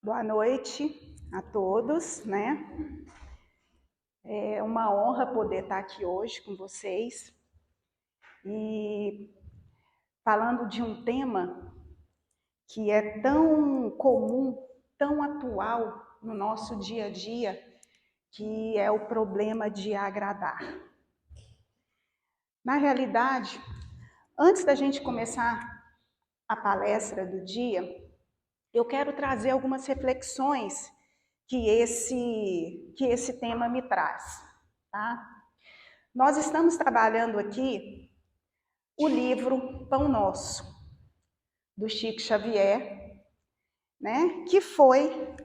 Boa noite a todos, né? É uma honra poder estar aqui hoje com vocês e falando de um tema que é tão comum, tão atual no nosso dia a dia, que é o problema de agradar. Na realidade, antes da gente começar a palestra do dia, eu quero trazer algumas reflexões que esse tema me traz, tá? Nós estamos trabalhando aqui o livro Pão Nosso, do Chico Xavier, né? Que foi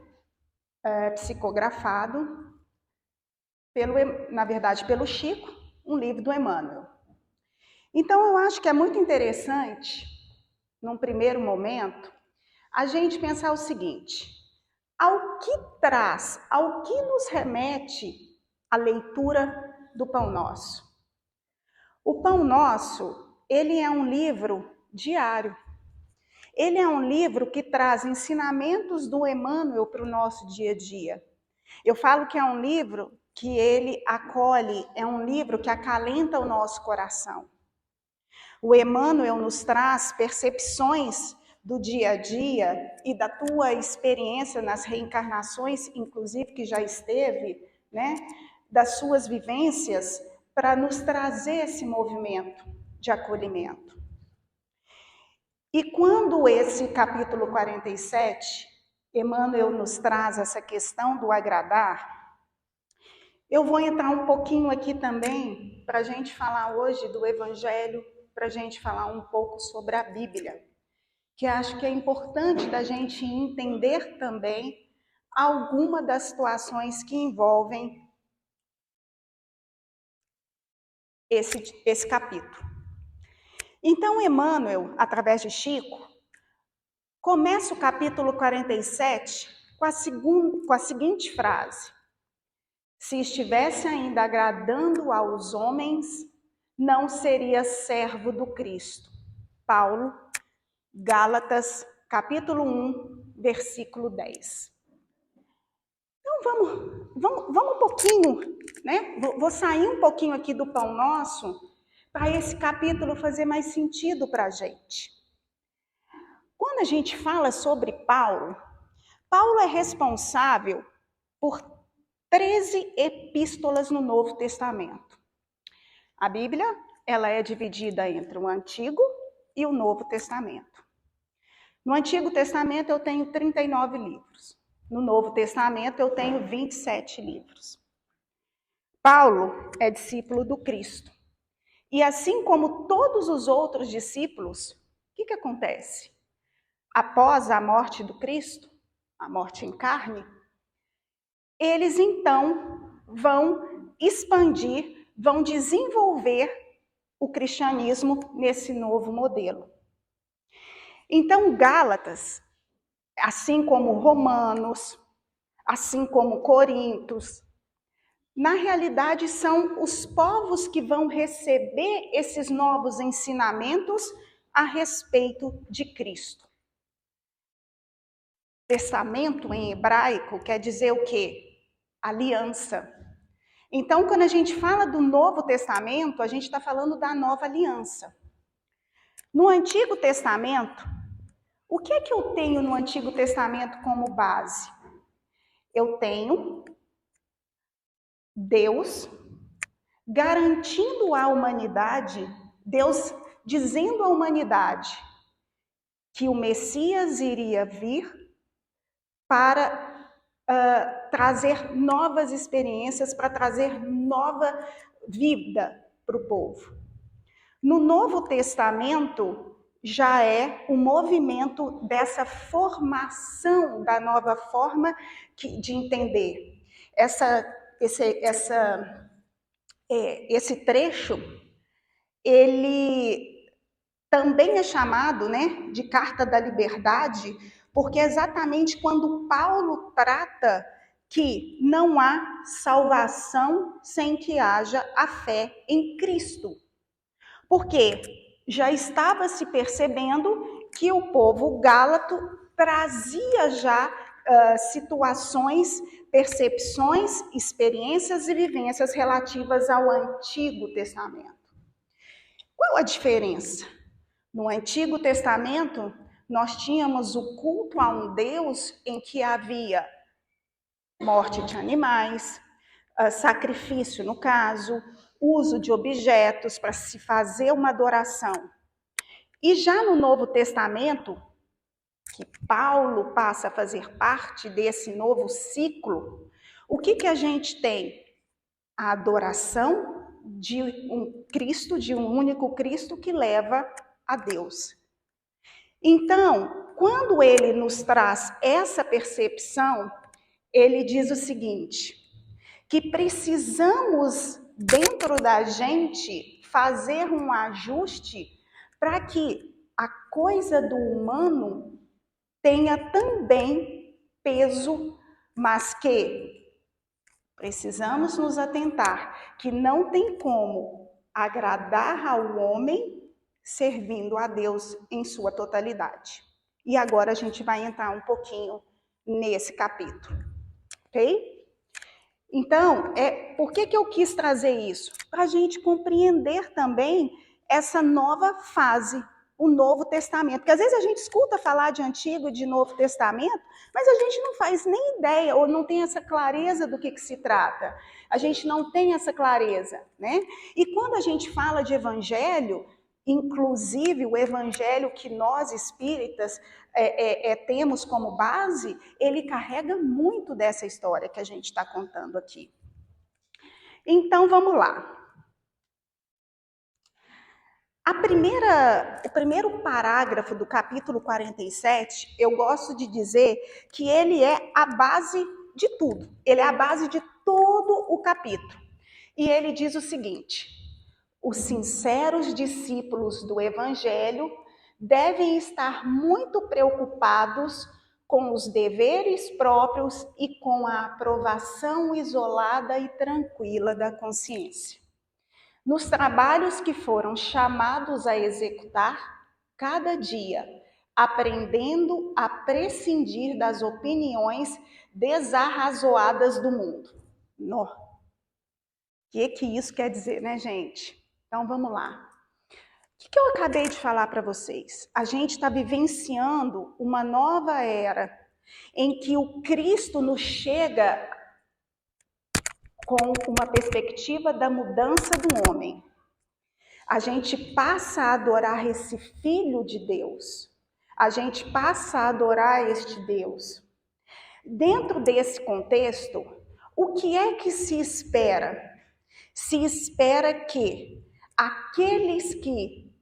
psicografado pelo Chico, um livro do Emmanuel. Então eu acho que é muito interessante, num primeiro momento, a gente pensar o seguinte: ao que nos remete a leitura do Pão Nosso? O Pão Nosso, ele é um livro diário. Ele é um livro que traz ensinamentos do Emmanuel para o nosso dia a dia. Eu falo que é um livro que ele acolhe, é um livro que acalenta o nosso coração. O Emmanuel nos traz percepções do dia a dia e da tua experiência nas reencarnações, inclusive que já esteve, né, das suas vivências, para nos trazer esse movimento de acolhimento. E quando esse capítulo 47, Emmanuel nos traz essa questão do agradar, eu vou entrar um pouquinho aqui também para a gente falar hoje do Evangelho, para a gente falar um pouco sobre a Bíblia, que acho que é importante da gente entender também alguma das situações que envolvem esse capítulo. Então, Emmanuel, através de Chico, começa o capítulo 47 com a seguinte frase: se estivesse ainda agradando aos homens, não seria servo do Cristo. Paulo, Gálatas, capítulo 1, versículo 10. Então vamos um pouquinho, né? Vou sair um pouquinho aqui do Pão Nosso para esse capítulo fazer mais sentido para a gente. Quando a gente fala sobre Paulo, Paulo é responsável por 13 epístolas no Novo Testamento. A Bíblia, ela é dividida entre o Antigo e o Novo Testamento. No Antigo Testamento eu tenho 39 livros. No Novo Testamento eu tenho 27 livros. Paulo é discípulo do Cristo. E assim como todos os outros discípulos, o que acontece? Após a morte do Cristo, a morte em carne, eles então vão expandir, vão desenvolver o cristianismo nesse novo modelo. Então, Gálatas, assim como Romanos, assim como Coríntios, na realidade são os povos que vão receber esses novos ensinamentos a respeito de Cristo. Testamento em hebraico quer dizer o quê? Aliança. Então, quando a gente fala do Novo Testamento, a gente está falando da nova aliança. No Antigo Testamento, o que é que eu tenho no Antigo Testamento como base? Eu tenho Deus garantindo à humanidade, Deus dizendo à humanidade que o Messias iria vir para trazer novas experiências, para trazer nova vida para o povo. No Novo Testamento, já é o movimento dessa formação da nova forma de entender. Esse trecho, ele também é chamado, né, de Carta da Liberdade, porque é exatamente quando Paulo trata que não há salvação sem que haja a fé em Cristo. Porque já estava se percebendo que o povo gálato trazia já situações, percepções, experiências e vivências relativas ao Antigo Testamento. Qual a diferença? No Antigo Testamento, nós tínhamos o culto a um Deus em que havia morte de animais, sacrifício, no caso, uso de objetos para se fazer uma adoração. E já no Novo Testamento, que Paulo passa a fazer parte desse novo ciclo, o que a gente tem? A adoração de um Cristo, de um único Cristo que leva a Deus. Então, quando ele nos traz essa percepção, ele diz o seguinte, que precisamos, dentro da gente, fazer um ajuste para que a coisa do humano tenha também peso, mas que precisamos nos atentar que não tem como agradar ao homem servindo a Deus em sua totalidade. E agora a gente vai entrar um pouquinho nesse capítulo, ok? Então, por que eu quis trazer isso? Para a gente compreender também essa nova fase, o Novo Testamento. Porque às vezes a gente escuta falar de Antigo e de Novo Testamento, mas a gente não faz nem ideia, ou não tem essa clareza do que se trata. A gente não tem essa clareza, né? E quando a gente fala de evangelho, inclusive o evangelho que nós espíritas temos como base, ele carrega muito dessa história que a gente está contando aqui. Então, vamos lá. O primeiro parágrafo do capítulo 47, eu gosto de dizer que ele é a base de tudo. Ele é a base de todo o capítulo. E ele diz o seguinte: os sinceros discípulos do Evangelho devem estar muito preocupados com os deveres próprios e com a aprovação isolada e tranquila da consciência. Nos trabalhos que foram chamados a executar, cada dia, aprendendo a prescindir das opiniões desarrazoadas do mundo. O que isso quer dizer, né, gente? Então, vamos lá. O que eu acabei de falar para vocês? A gente está vivenciando uma nova era em que o Cristo nos chega com uma perspectiva da mudança do homem. A gente passa a adorar esse Filho de Deus. A gente passa a adorar este Deus. Dentro desse contexto, o que é que se espera? Se espera que aqueles que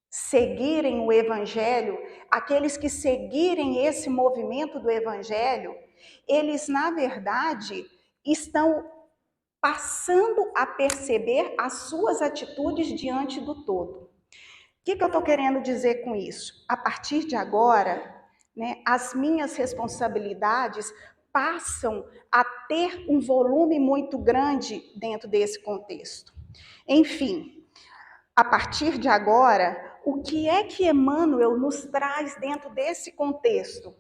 seguirem o Evangelho, aqueles que seguirem esse movimento do Evangelho, eles, na verdade, estão passando a perceber as suas atitudes diante do todo. O que eu estou querendo dizer com isso? A partir de agora, né, as minhas responsabilidades passam a ter um volume muito grande dentro desse contexto. Enfim, a partir de agora, o que é que Emmanuel nos traz dentro desse contexto?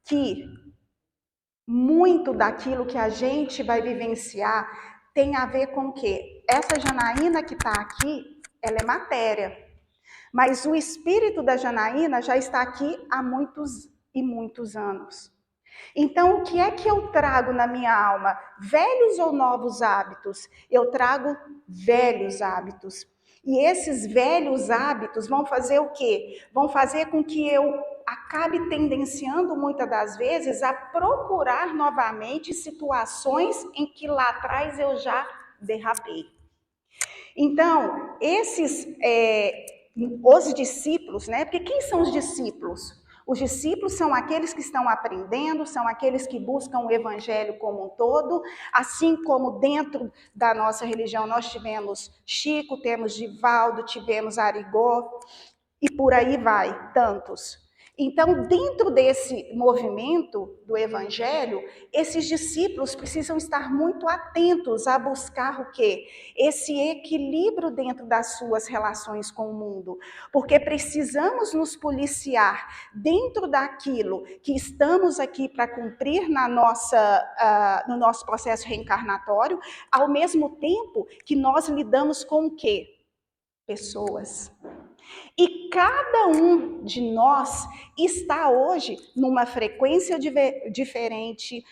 Que muito daquilo que a gente vai vivenciar tem a ver com o quê? Essa Janaína que está aqui, ela é matéria. Mas o espírito da Janaína já está aqui há muitos e muitos anos. Então, o que é que eu trago na minha alma? Velhos ou novos hábitos? Eu trago velhos hábitos. E esses velhos hábitos vão fazer o quê? Vão fazer com que eu acabe tendenciando muitas das vezes a procurar novamente situações em que lá atrás eu já derrapei. Então, os discípulos, né? Porque quem são os discípulos? Os discípulos são aqueles que estão aprendendo, são aqueles que buscam o evangelho como um todo, assim como dentro da nossa religião nós tivemos Chico, temos Divaldo, tivemos Arigó, e por aí vai, tantos. Então, dentro desse movimento do evangelho, esses discípulos precisam estar muito atentos a buscar o quê? Esse equilíbrio dentro das suas relações com o mundo. Porque precisamos nos policiar dentro daquilo que estamos aqui para cumprir no nosso processo reencarnatório, ao mesmo tempo que nós lidamos com o quê? Pessoas. E cada um de nós está hoje numa frequência diferente,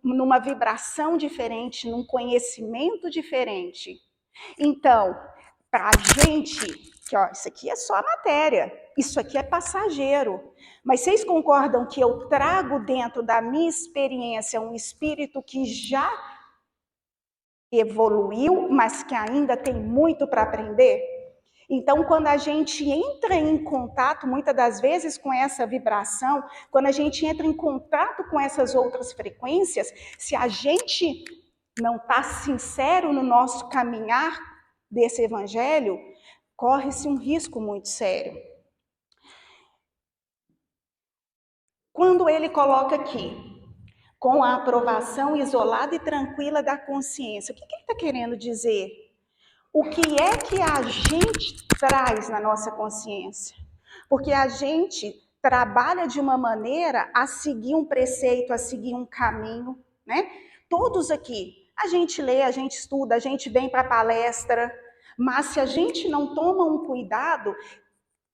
numa vibração diferente, num conhecimento diferente. Então, para a gente, que ó, isso aqui é só matéria, isso aqui é passageiro. Mas vocês concordam que eu trago dentro da minha experiência um espírito que já evoluiu, mas que ainda tem muito para aprender? Então, quando a gente entra em contato, muitas das vezes, com essa vibração, quando a gente entra em contato com essas outras frequências, se a gente não está sincero no nosso caminhar desse evangelho, corre-se um risco muito sério. Quando ele coloca aqui, com a aprovação isolada e tranquila da consciência, o que ele está querendo dizer? O que é que a gente traz na nossa consciência? Porque a gente trabalha de uma maneira a seguir um preceito, a seguir um caminho, né? Todos aqui, a gente lê, a gente estuda, a gente vem para a palestra, mas se a gente não toma um cuidado,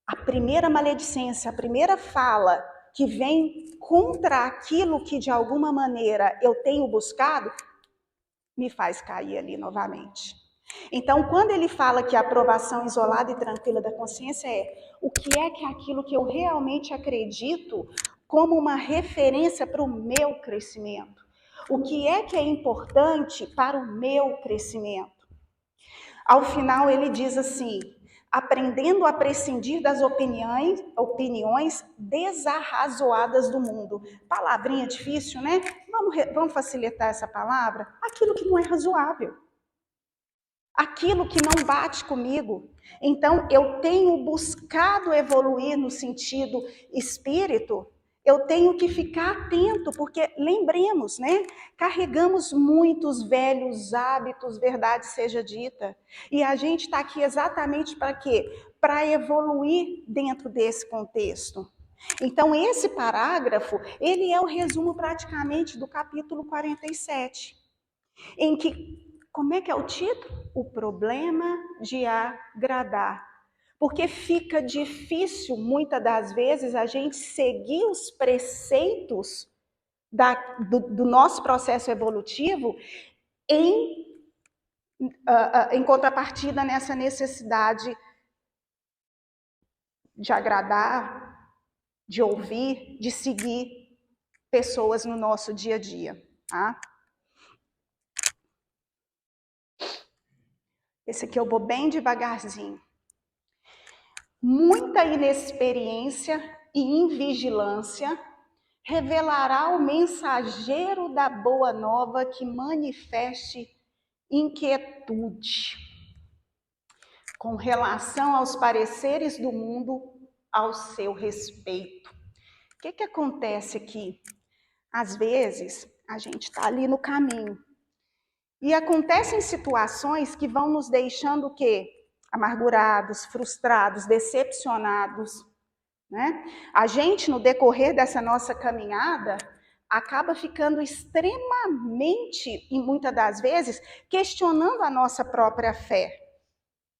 a primeira maledicência, a primeira fala que vem contra aquilo que de alguma maneira eu tenho buscado, me faz cair ali novamente. Então, quando ele fala que a aprovação isolada e tranquila da consciência o que é aquilo que eu realmente acredito como uma referência para o meu crescimento? O que é importante para o meu crescimento? Ao final, ele diz assim, aprendendo a prescindir das opiniões desarrazoadas do mundo. Palavrinha difícil, né? Vamos facilitar essa palavra? Aquilo que não é razoável. Aquilo que não bate comigo. Então, eu tenho buscado evoluir no sentido espírito, eu tenho que ficar atento, porque lembremos, né? Carregamos muitos velhos hábitos, verdade seja dita. E a gente está aqui exatamente para quê? Para evoluir dentro desse contexto. Então, esse parágrafo, ele é o resumo praticamente do capítulo 47, em que como é que é o título? O problema de agradar. Porque fica difícil, muitas das vezes, a gente seguir os preceitos do nosso processo evolutivo em contrapartida nessa necessidade de agradar, de ouvir, de seguir pessoas no nosso dia a dia. Tá? Esse aqui eu vou bem devagarzinho. Muita inexperiência e invigilância revelará o mensageiro da boa nova que manifeste inquietude com relação aos pareceres do mundo ao seu respeito. O que acontece aqui? Às vezes, a gente está ali no caminho. E acontecem situações que vão nos deixando o quê? Amargurados, frustrados, decepcionados. Né? A gente, no decorrer dessa nossa caminhada, acaba ficando extremamente, e muitas das vezes, questionando a nossa própria fé.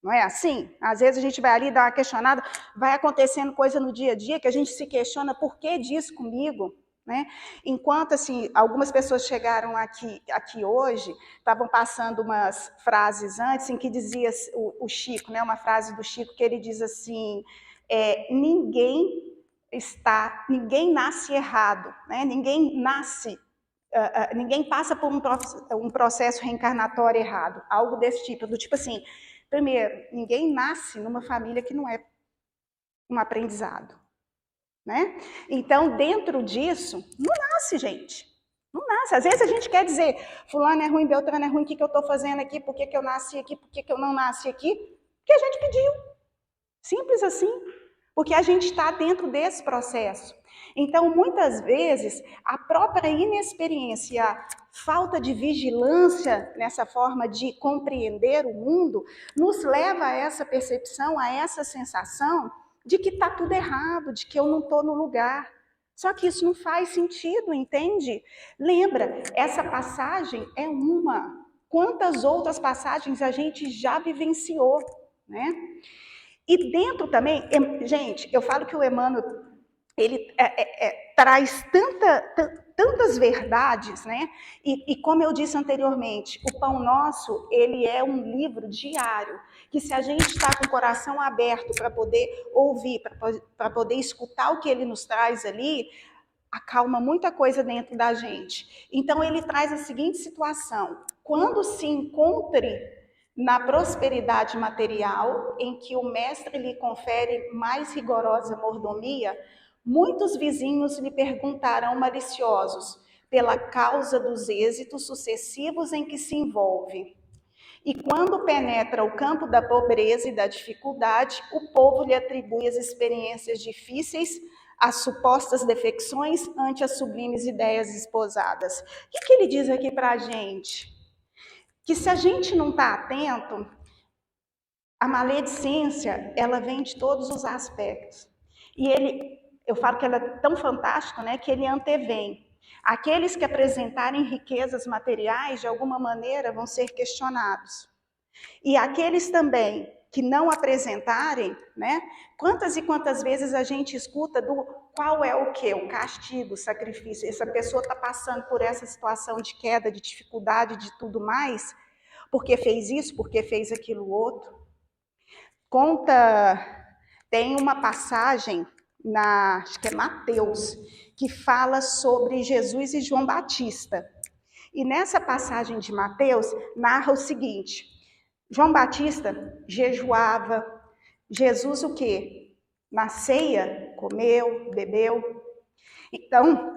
Não é assim? Às vezes a gente vai ali dar uma questionada, vai acontecendo coisa no dia a dia que a gente se questiona, por que disso comigo? Né? Enquanto assim, algumas pessoas chegaram aqui hoje, estavam passando umas frases antes em que dizia o Chico, né? Uma frase do Chico que ele diz assim, ninguém nasce errado, né? Ninguém passa por um processo reencarnatório errado, algo desse tipo, do tipo assim, primeiro, ninguém nasce numa família que não é um aprendizado. Né? Então, dentro disso, não nasce, gente. Não nasce. Às vezes a gente quer dizer, fulano é ruim, Beltrano é ruim, o que eu estou fazendo aqui? Por que eu nasci aqui? Por que eu não nasci aqui? Porque a gente pediu. Simples assim. porque a gente está dentro desse processo. Então, muitas vezes, a própria inexperiência e a falta de vigilância nessa forma de compreender o mundo nos leva a essa percepção, a essa sensação de que está tudo errado, de que eu não estou no lugar. Só que isso não faz sentido, entende? Lembra, essa passagem é uma. Quantas outras passagens a gente já vivenciou, né? E dentro também, gente, eu falo que o Emmanuel, ele traz tantas verdades, né? E como eu disse anteriormente, o Pão Nosso, ele é um livro diário, que se a gente está com o coração aberto para poder ouvir, para poder escutar o que ele nos traz ali, acalma muita coisa dentro da gente. Então ele traz a seguinte situação: quando se encontre na prosperidade material, em que o mestre lhe confere mais rigorosa mordomia, muitos vizinhos lhe perguntarão maliciosos pela causa dos êxitos sucessivos em que se envolve. E quando penetra o campo da pobreza e da dificuldade, o povo lhe atribui as experiências difíceis, as supostas defecções ante as sublimes ideias esposadas. O que ele diz aqui para a gente? Que se a gente não está atento, a maledicência, ela vem de todos os aspectos. E eu falo que ela é tão fantástica, né, que ele antevém. Aqueles que apresentarem riquezas materiais, de alguma maneira, vão ser questionados. E aqueles também que não apresentarem, né? Quantas e quantas vezes a gente escuta do qual é o quê? O castigo, o sacrifício. Essa pessoa está passando por essa situação de queda, de dificuldade, de tudo mais, porque fez isso, porque fez aquilo outro. Tem uma passagem, acho que é Mateus, que fala sobre Jesus e João Batista. E nessa passagem de Mateus, narra o seguinte: João Batista jejuava, Jesus o quê? Na ceia, comeu, bebeu. Então,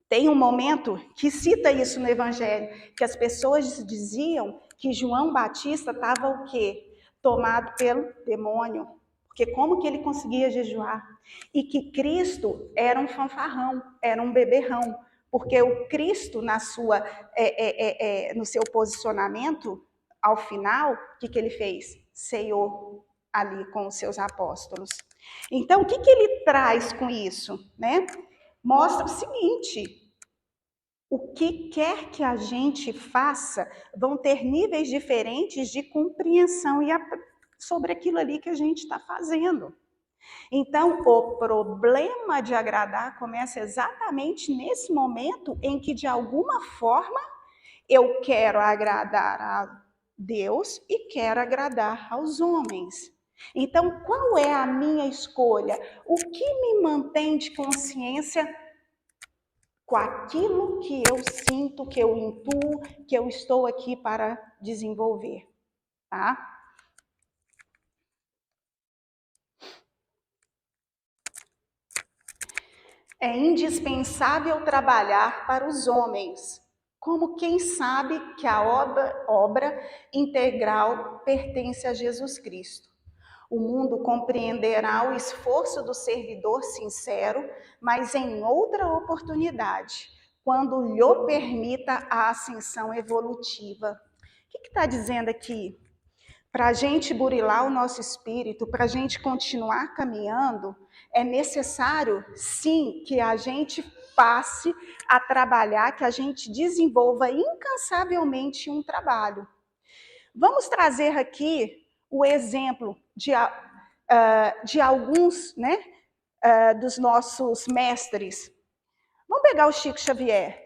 tem um momento que cita isso no Evangelho, que as pessoas diziam que João Batista estava o quê? Tomado pelo demônio. Porque como que ele conseguia jejuar? E que Cristo era um fanfarrão, era um beberrão. Porque o Cristo, no seu posicionamento, ao final, o que ele fez? Ceiou ali com os seus apóstolos. Então, o que ele traz com isso? Né? Mostra o seguinte: o que quer que a gente faça, vão ter níveis diferentes de compreensão sobre aquilo ali que a gente está fazendo. Então, o problema de agradar começa exatamente nesse momento em que, de alguma forma, eu quero agradar a Deus e quero agradar aos homens. Então, qual é a minha escolha? O que me mantém de consciência com aquilo que eu sinto, que eu intuo, que eu estou aqui para desenvolver, tá? É indispensável trabalhar para os homens, como quem sabe que a obra integral pertence a Jesus Cristo. O mundo compreenderá o esforço do servidor sincero, mas em outra oportunidade, quando lhe permita a ascensão evolutiva. O que está dizendo aqui? Para a gente burilar o nosso espírito, para a gente continuar caminhando, é necessário, sim, que a gente passe a trabalhar, que a gente desenvolva incansavelmente um trabalho. Vamos trazer aqui o exemplo de alguns, né, dos nossos mestres. Vamos pegar o Chico Xavier.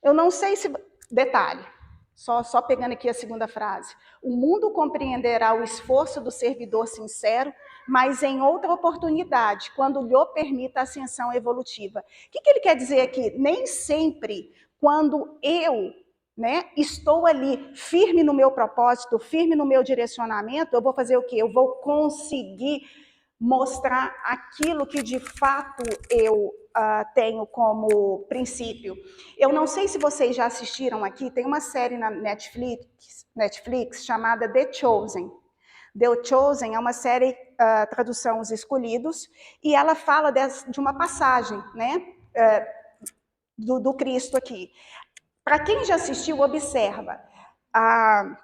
Eu não sei se... Detalhe, só pegando aqui a segunda frase. O mundo compreenderá o esforço do servidor sincero, mas em outra oportunidade, quando lhe permita a ascensão evolutiva. O que ele quer dizer aqui? Nem sempre, quando eu, né, estou ali firme no meu propósito, firme no meu direcionamento, eu vou fazer o quê? Eu vou conseguir mostrar aquilo que de fato eu tenho como princípio. Eu não sei se vocês já assistiram aqui, tem uma série na Netflix chamada The Chosen. The Chosen é uma série, tradução Os Escolhidos, e ela fala de uma passagem, né, do Cristo aqui. Para quem já assistiu, observa, a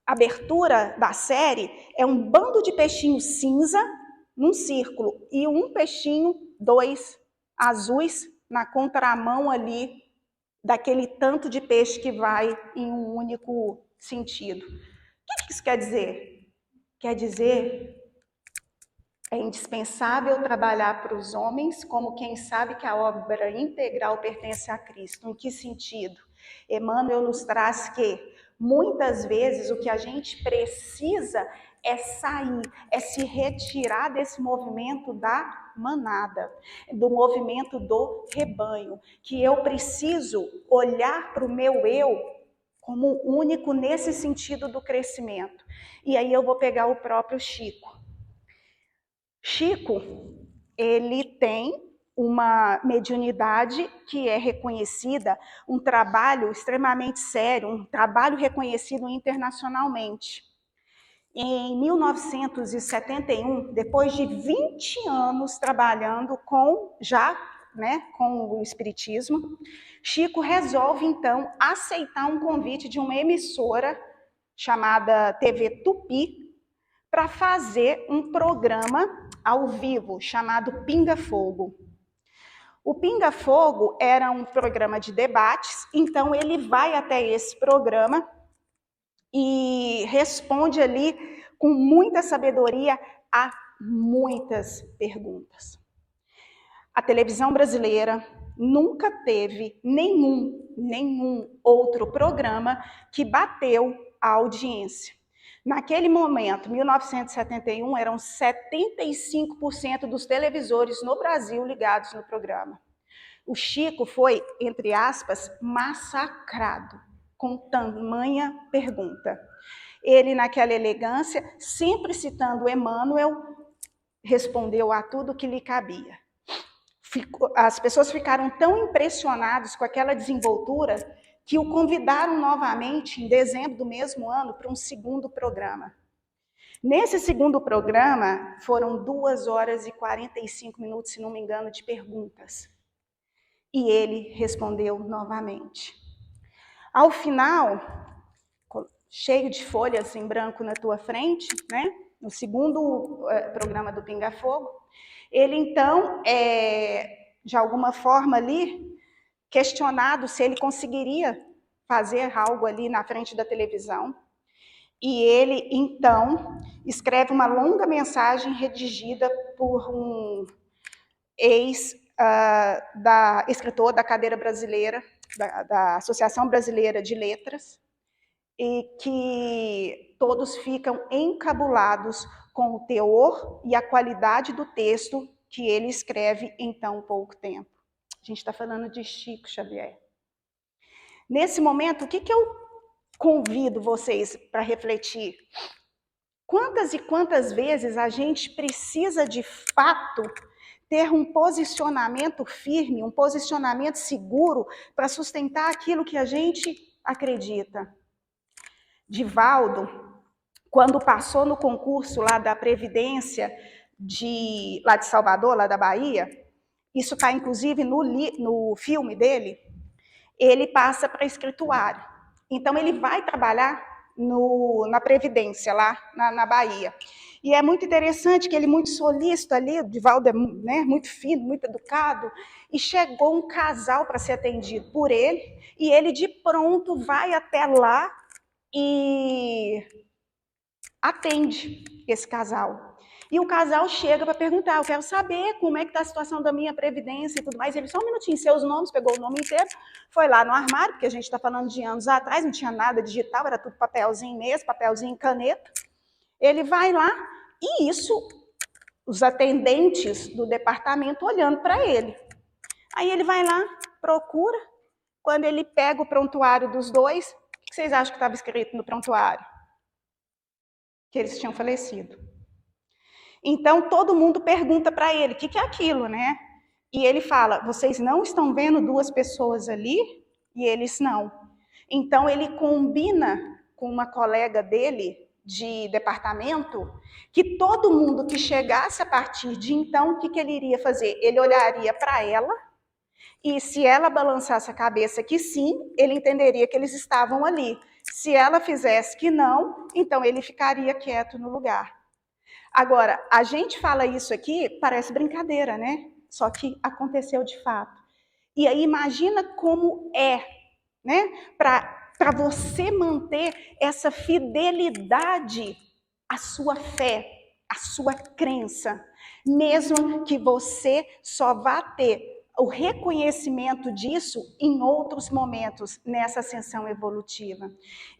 abertura da série é um bando de peixinhos cinza num círculo e um peixinho, dois azuis, na contramão ali daquele tanto de peixe que vai em um único sentido. O que isso quer dizer? Quer dizer, é indispensável trabalhar para os homens como quem sabe que a obra integral pertence a Cristo. Em que sentido? Emmanuel nos traz que, muitas vezes, o que a gente precisa é sair, é se retirar desse movimento da manada, do movimento do rebanho, que eu preciso olhar para o meu eu como único nesse sentido do crescimento. E aí eu vou pegar o próprio Chico. Chico, ele tem uma mediunidade que é reconhecida, um trabalho extremamente sério, um trabalho reconhecido internacionalmente. Em 1971, depois de 20 anos trabalhando com o espiritismo, Chico resolve então aceitar um convite de uma emissora chamada TV Tupi para fazer um programa ao vivo chamado Pinga Fogo. O Pinga Fogo era um programa de debates, então ele vai até esse programa e responde ali com muita sabedoria a muitas perguntas. A televisão brasileira nunca teve nenhum outro programa que bateu a audiência. Naquele momento, 1971, eram 75% dos televisores no Brasil ligados no programa. O Chico foi, entre aspas, massacrado com tamanha pergunta. Ele, naquela elegância, sempre citando Emmanuel, respondeu a tudo que lhe cabia. As pessoas ficaram tão impressionadas com aquela desenvoltura que o convidaram novamente, em dezembro do mesmo ano, para um segundo programa. Nesse segundo programa, foram 2 horas e 45 minutos, se não me engano, de perguntas. E ele respondeu novamente. Ao final, cheio de folhas em branco na tua frente, né? No segundo programa do Pinga Fogo, ele então, de alguma forma ali, questionado se ele conseguiria fazer algo ali na frente da televisão. E ele, então, escreve uma longa mensagem redigida por um escritor da cadeira brasileira, da Associação Brasileira de Letras, e que todos ficam encabulados com o teor e a qualidade do texto que ele escreve em tão pouco tempo. A gente está falando de Chico Xavier. Nesse momento, o que eu convido vocês para refletir? Quantas e quantas vezes a gente precisa, de fato, ter um posicionamento firme, um posicionamento seguro para sustentar aquilo que a gente acredita? Divaldo, quando passou no concurso lá da Previdência, lá de Salvador, lá da Bahia, isso está inclusive no filme dele, ele passa para escrituário. Então ele vai trabalhar na Previdência, lá na Bahia. E é muito interessante que ele, muito solícito ali, o Divaldo é, né, muito fino, muito educado, e chegou um casal para ser atendido por ele, e ele de pronto vai até lá e atende esse casal. E o casal chega para perguntar, eu quero saber como é que está a situação da minha previdência e tudo mais. Ele, só um minutinho, seus nomes, pegou o nome inteiro, foi lá no armário, porque a gente está falando de anos atrás, não tinha nada digital, era tudo papelzinho mesmo, papelzinho e caneta. Ele vai lá, e isso, os atendentes do departamento olhando para ele. Aí ele vai lá, procura, quando ele pega o prontuário dos dois, o que vocês acham que estava escrito no prontuário? Que eles tinham falecido. Então, todo mundo pergunta para ele, o que é aquilo, né? E ele fala, vocês não estão vendo 2 pessoas ali? E eles não. Então, ele combina com uma colega dele, de departamento, que todo mundo que chegasse a partir de então, o que ele iria fazer? Ele olharia para ela, e se ela balançasse a cabeça que sim, ele entenderia que eles estavam ali. Se ela fizesse que não, então ele ficaria quieto no lugar. Agora, a gente fala isso aqui, parece brincadeira, né? Só que aconteceu de fato. E aí imagina como é, né? Para você manter essa fidelidade à sua fé, à sua crença, mesmo que você só vá ter o reconhecimento disso em outros momentos nessa ascensão evolutiva.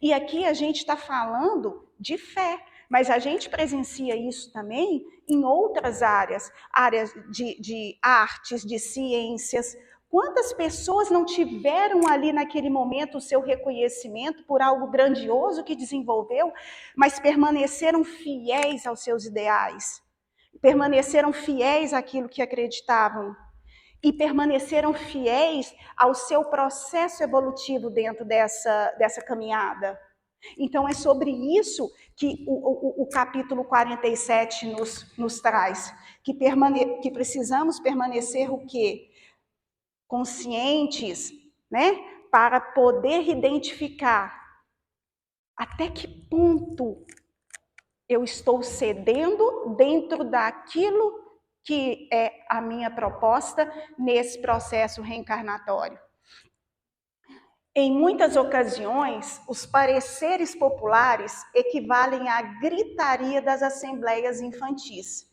E aqui a gente está falando de fé, mas a gente presencia isso também em outras áreas, áreas de artes, de ciências. Quantas pessoas não tiveram ali naquele momento o seu reconhecimento por algo grandioso que desenvolveu, mas permaneceram fiéis aos seus ideais, permaneceram fiéis àquilo que acreditavam e permaneceram fiéis ao seu processo evolutivo dentro dessa caminhada. Então, é sobre isso que o capítulo 47 nos traz, que precisamos permanecer o quê? Conscientes, né? Para poder identificar até que ponto eu estou cedendo dentro daquilo que é a minha proposta nesse processo reencarnatório. Em muitas ocasiões, os pareceres populares equivalem à gritaria das assembleias infantis,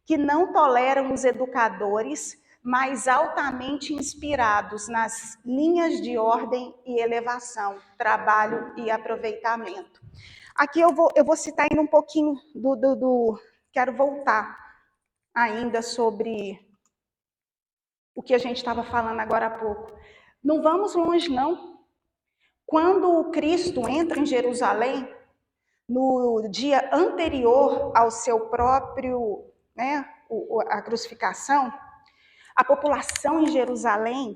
que não toleram os educadores mais altamente inspirados nas linhas de ordem e elevação, trabalho e aproveitamento. Aqui eu vou citar ainda um pouquinho quero voltar ainda sobre o que a gente estava falando agora há pouco. Não vamos longe, não. Quando o Cristo entra em Jerusalém, no dia anterior ao seu próprio, né, a crucificação, a população em Jerusalém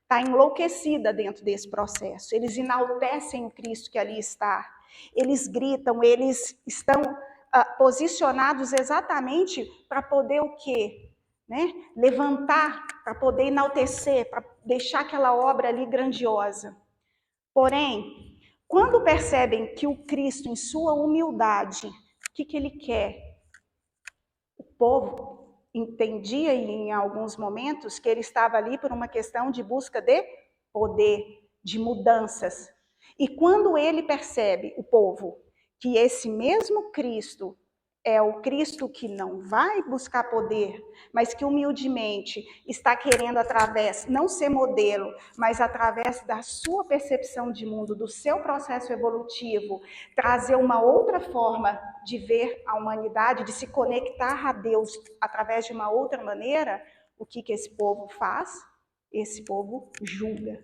está enlouquecida dentro desse processo. Eles enaltecem o Cristo que ali está. Eles gritam, eles estão posicionados exatamente para poder o quê? Né? Levantar, para poder enaltecer, para deixar aquela obra ali grandiosa. Porém, quando percebem que o Cristo, em sua humildade, o que ele quer? O povo entendia em alguns momentos que ele estava ali por uma questão de busca de poder, de mudanças. E quando ele percebe, o povo, que esse mesmo Cristo é o Cristo que não vai buscar poder, mas que humildemente está querendo através, não ser modelo, mas através da sua percepção de mundo, do seu processo evolutivo, trazer uma outra forma de ver a humanidade, de se conectar a Deus através de uma outra maneira, o que esse povo faz? Esse povo julga.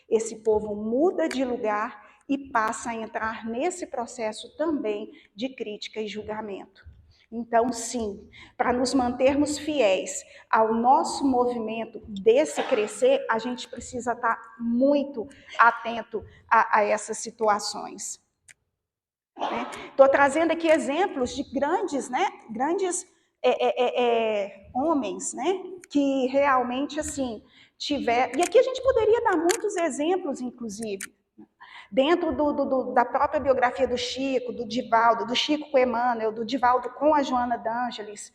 Esse povo muda de lugar e passa a entrar nesse processo também de crítica e julgamento. Então, sim, para nos mantermos fiéis ao nosso movimento desse crescer, a gente precisa estar muito atento a essas situações. Estou trazendo aqui exemplos de grandes homens, né, que realmente, assim, tiveram... E aqui a gente poderia dar muitos exemplos, inclusive, dentro da própria biografia do Chico, do Divaldo, do Chico com Emmanuel, do Divaldo com a Joana d'Ângeles,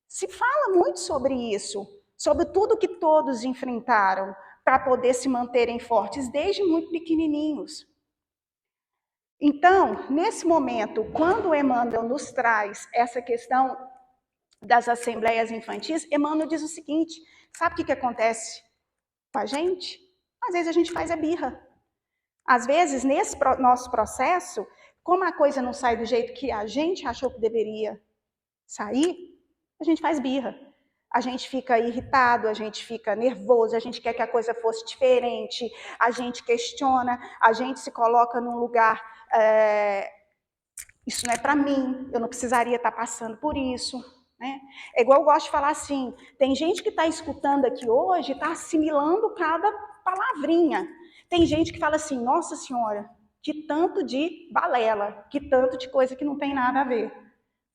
se fala muito sobre isso, sobre tudo que todos enfrentaram para poder se manterem fortes, desde muito pequenininhos. Então, nesse momento, quando Emmanuel nos traz essa questão das assembleias infantis, Emmanuel diz o seguinte: sabe o que acontece com a gente? Às vezes a gente faz a birra. Às vezes, nesse nosso processo, como a coisa não sai do jeito que a gente achou que deveria sair, a gente faz birra. A gente fica irritado, a gente fica nervoso, a gente quer que a coisa fosse diferente, a gente questiona, a gente se coloca num lugar, isso não é para mim, eu não precisaria estar passando por isso. Né? É igual eu gosto de falar assim, tem gente que está escutando aqui hoje, está assimilando cada palavrinha. Tem gente que fala assim, nossa senhora, que tanto de balela, que tanto de coisa que não tem nada a ver.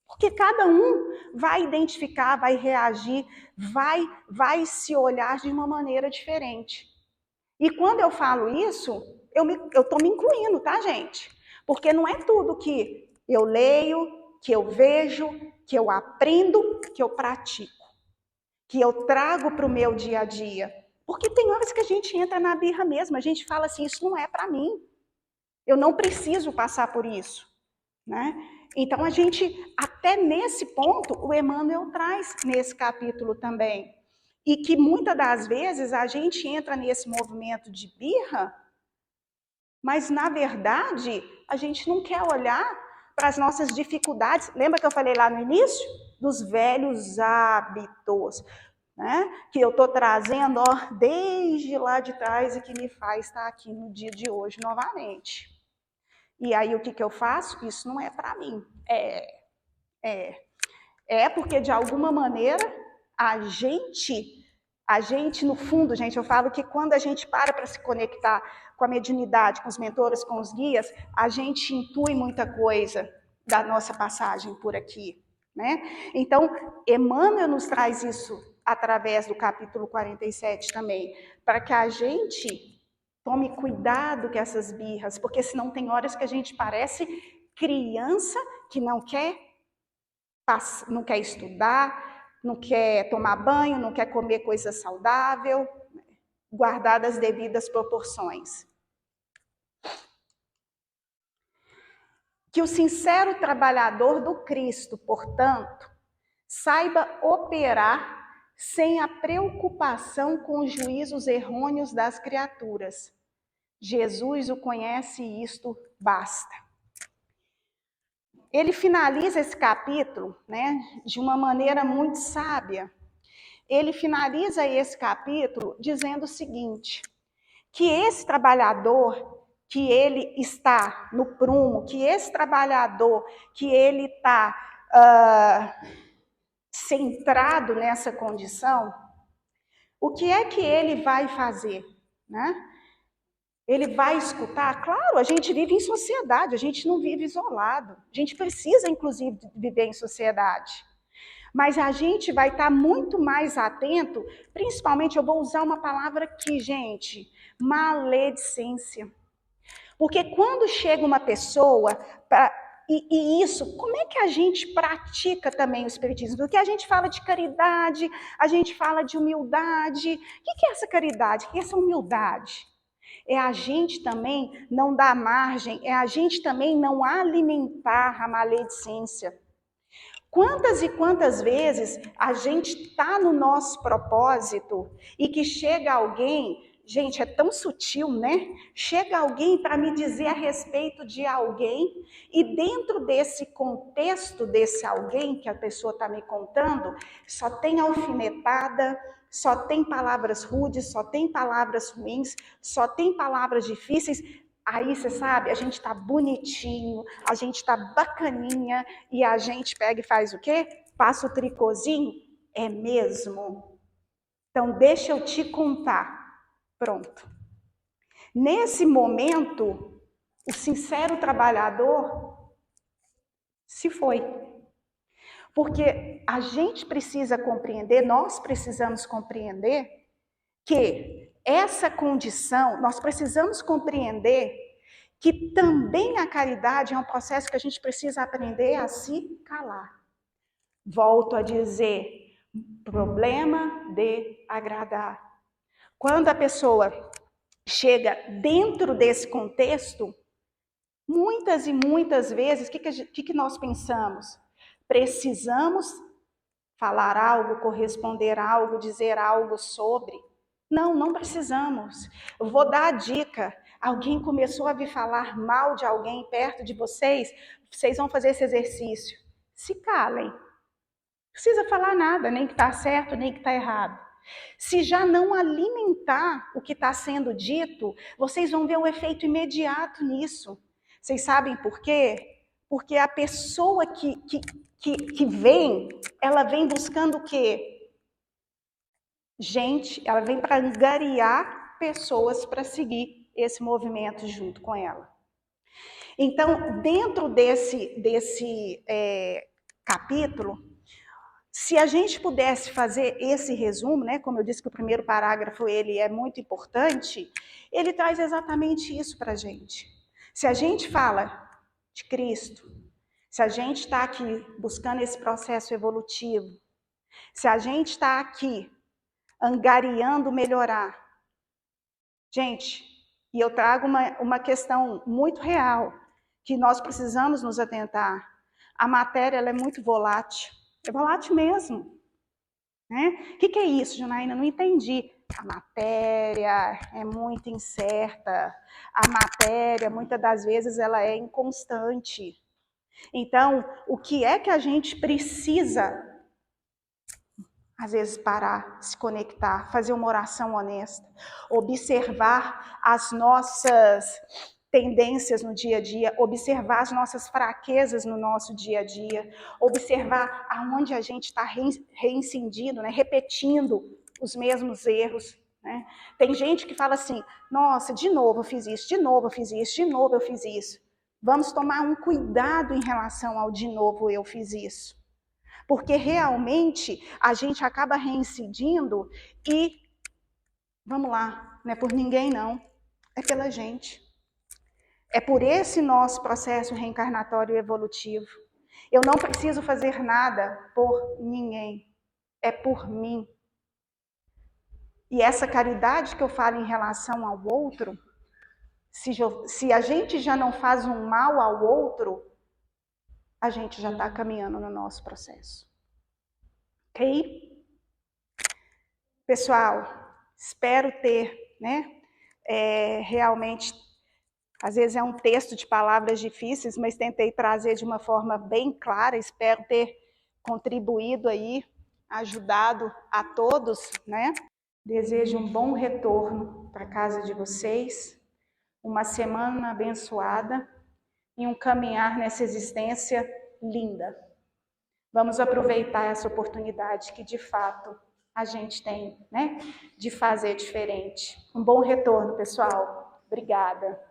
Porque cada um vai identificar, vai reagir, vai se olhar de uma maneira diferente. E quando eu falo isso, eu estou me incluindo, tá, gente? Porque não é tudo que eu leio, que eu vejo, que eu aprendo, que eu pratico, que eu trago para o meu dia a dia. Porque tem horas que a gente entra na birra mesmo, a gente fala assim, isso não é para mim. Eu não preciso passar por isso, né? Então a gente, até nesse ponto, o Emmanuel traz nesse capítulo também. E que muitas das vezes a gente entra nesse movimento de birra, mas na verdade a gente não quer olhar para as nossas dificuldades. Lembra que eu falei lá no início? Dos velhos hábitos, né? Que eu estou trazendo desde lá de trás e que me faz estar aqui no dia de hoje novamente. E aí o que eu faço? Isso não é para mim. É porque de alguma maneira a gente no fundo, gente, eu falo que quando a gente para se conectar com a mediunidade, com os mentores, com os guias, a gente intui muita coisa da nossa passagem por aqui, né? Então, Emmanuel nos traz isso através do capítulo 47 também, para que a gente tome cuidado com essas birras, porque senão tem horas que a gente parece criança que não quer estudar, não quer tomar banho, não quer comer coisa saudável, guardadas as devidas proporções. Que o sincero trabalhador do Cristo, portanto, saiba operar sem a preocupação com os juízos errôneos das criaturas. Jesus o conhece e isto basta. Ele finaliza esse capítulo, né, de uma maneira muito sábia. Ele finaliza esse capítulo dizendo o seguinte, que esse trabalhador, que ele está no prumo, que esse trabalhador, que ele está centrado nessa condição, o que é que ele vai fazer, né? Ele vai escutar? Claro, a gente vive em sociedade, a gente não vive isolado. A gente precisa, inclusive, viver em sociedade. Mas a gente vai estar muito mais atento, principalmente, eu vou usar uma palavra aqui, gente, maledicência. Porque quando chega uma pessoa, e isso, como é que a gente pratica também o espiritismo? Porque a gente fala de caridade, a gente fala de humildade. O que é essa caridade? O que é essa humildade? É a gente também não dar margem, é a gente também não alimentar a maledicência. Quantas e quantas vezes a gente está no nosso propósito e que chega alguém, gente, é tão sutil, né? Chega alguém para me dizer a respeito de alguém e dentro desse contexto desse alguém que a pessoa está me contando, só tem alfinetada, só tem palavras rudes, só tem palavras ruins, só tem palavras difíceis. Aí, você sabe, a gente está bonitinho, a gente está bacaninha, e a gente pega e faz o quê? Passa o tricôzinho? É mesmo? Então, deixa eu te contar. Pronto. Nesse momento, o sincero trabalhador se foi. Porque a gente precisa compreender, nós precisamos compreender que essa condição, nós precisamos compreender que também a caridade é um processo que a gente precisa aprender a se calar. Volto a dizer, problema de agradar. Quando a pessoa chega dentro desse contexto, muitas e muitas vezes, o que nós pensamos? Precisamos falar algo, corresponder algo, dizer algo sobre. Não, não precisamos. Eu vou dar a dica. Alguém começou a vir falar mal de alguém perto de vocês, vocês vão fazer esse exercício. Se calem. Não precisa falar nada, nem que está certo, nem que está errado. Se já não alimentar o que está sendo dito, vocês vão ver o efeito imediato nisso. Vocês sabem por quê? Porque a pessoa que vem, ela vem buscando o quê? Gente, ela vem para angariar pessoas para seguir esse movimento junto com ela. Então, dentro desse capítulo, se a gente pudesse fazer esse resumo, né, como eu disse que o primeiro parágrafo ele é muito importante, ele traz exatamente isso para a gente. Se a gente fala de Cristo, se a gente está aqui buscando esse processo evolutivo, se a gente está aqui angariando melhorar, gente, e eu trago uma questão muito real, que nós precisamos nos atentar. A matéria ela é muito volátil, é volátil mesmo. Né? O que é isso, Janaína? Não entendi. A matéria é muito incerta, a matéria, muitas das vezes, ela é inconstante. Então, o que é que a gente precisa, às vezes, parar, se conectar, fazer uma oração honesta, observar as nossas tendências no dia a dia, observar as nossas fraquezas no nosso dia a dia, observar aonde a gente está reincidindo, né, repetindo os mesmos erros. Né? Tem gente que fala assim, nossa, de novo eu fiz isso, de novo eu fiz isso, de novo eu fiz isso. Vamos tomar um cuidado em relação ao de novo eu fiz isso. Porque realmente a gente acaba reincidindo e, vamos lá, não é por ninguém não, é pela gente. É por esse nosso processo reencarnatório evolutivo. Eu não preciso fazer nada por ninguém, é por mim. E essa caridade que eu falo em relação ao outro, se a gente já não faz um mal ao outro, a gente já está caminhando no nosso processo. Ok? Pessoal, espero ter, né, realmente, às vezes é um texto de palavras difíceis, mas tentei trazer de uma forma bem clara, espero ter contribuído aí, ajudado a todos, né? Desejo um bom retorno para casa de vocês, uma semana abençoada e um caminhar nessa existência linda. Vamos aproveitar essa oportunidade que, de fato, a gente tem, né, de fazer diferente. Um bom retorno, pessoal. Obrigada.